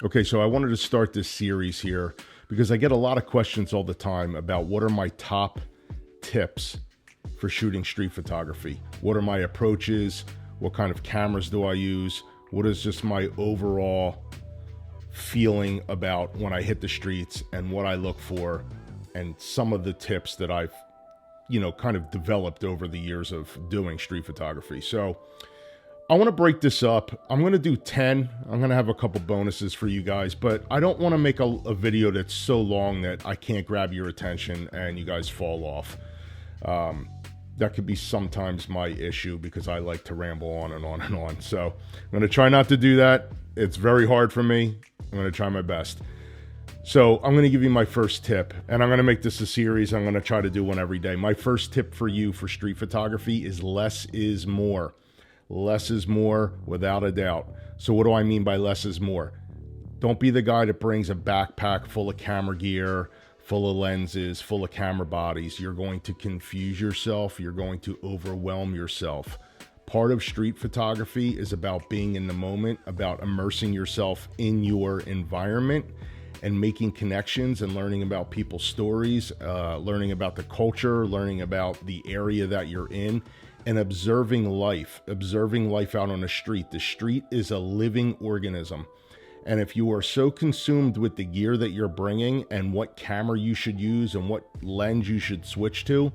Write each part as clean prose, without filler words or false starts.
Okay, so I wanted to start this series here because I get a lot of questions all the time about what are my top tips for shooting street photography? What are my approaches? What kind of cameras do I use? What is just my overall feeling about when I hit the streets and what I look for, and some of the tips that I've, kind of developed over the years of doing street photography. So I want to break this up. I'm going to do 10. I'm going to have a couple bonuses for you guys, but I don't want to make a video that's so long that I can't grab your attention and you guys fall off. That could be sometimes my issue because I like to ramble on and on and on. So I'm going to try not to do that. It's very hard for me. I'm going to try my best. So I'm going to give you my first tip, and I'm going to make this a series. I'm going to try to do one every day. My first tip for you for street photography is less is more. Less is more, without a doubt. So what do I mean by less is more? Don't be the guy that brings a backpack full of camera gear, full of lenses, full of camera bodies. You're going to confuse yourself. You're going to overwhelm yourself. Part of street photography is about being in the moment, about immersing yourself in your environment and making connections and learning about people's stories, learning about the culture, learning about the area that you're in, and observing life out on the street. The street is a living organism. And if you are so consumed with the gear that you're bringing and what camera you should use and what lens you should switch to,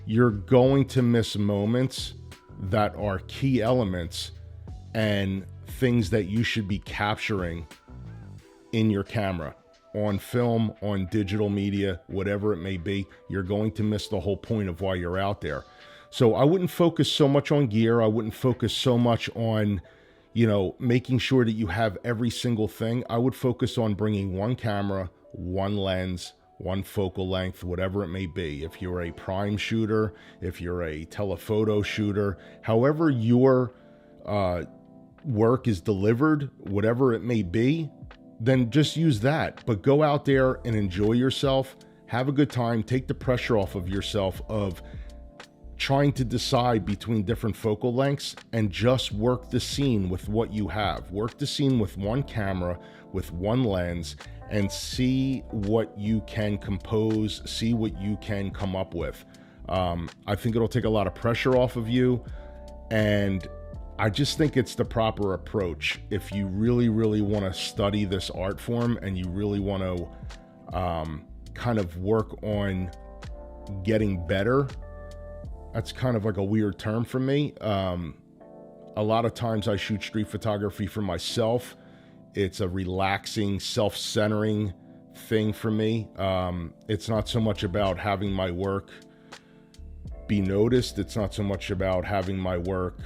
you're going to miss moments that are key elements and things that you should be capturing in your camera, on film, on digital media, whatever it may be. You're going to miss the whole point of why you're out there. So I wouldn't focus so much on gear. I wouldn't focus so much on, making sure that you have every single thing. I would focus on bringing one camera, one lens, one focal length, whatever it may be. If you're a prime shooter, if you're a telephoto shooter, however your work is delivered, whatever it may be, then just use that. But go out there and enjoy yourself, have a good time, take the pressure off of yourself of trying to decide between different focal lengths, and just work the scene with what you have. Work the scene with one camera, with one lens, and see what you can compose, see what you can come up with. I think it'll take a lot of pressure off of you, and I just think it's the proper approach. If you really, really want to study this art form and you really want to kind of work on getting better, that's kind of like a weird term for me. A lot of times I shoot street photography for myself. It's a relaxing, self-centering thing for me. It's not so much about having my work be noticed. It's not so much about having my work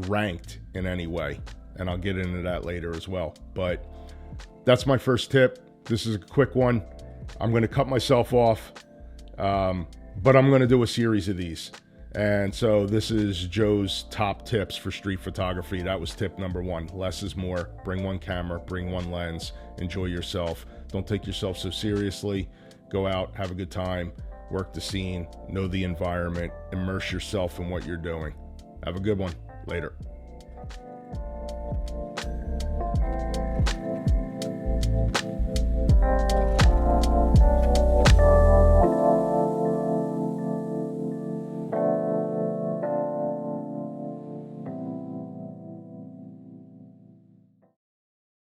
ranked in any way. And I'll get into that later as well. But that's my first tip. This is a quick one. I'm going to cut myself off. But I'm going to do a series of these. And so this is Joe's top tips for street photography. That was tip number 1. Less is more. Bring one camera, bring one lens, enjoy yourself. Don't take yourself so seriously. Go out, have a good time, work the scene, know the environment, immerse yourself in what you're doing. Have a good one. Later.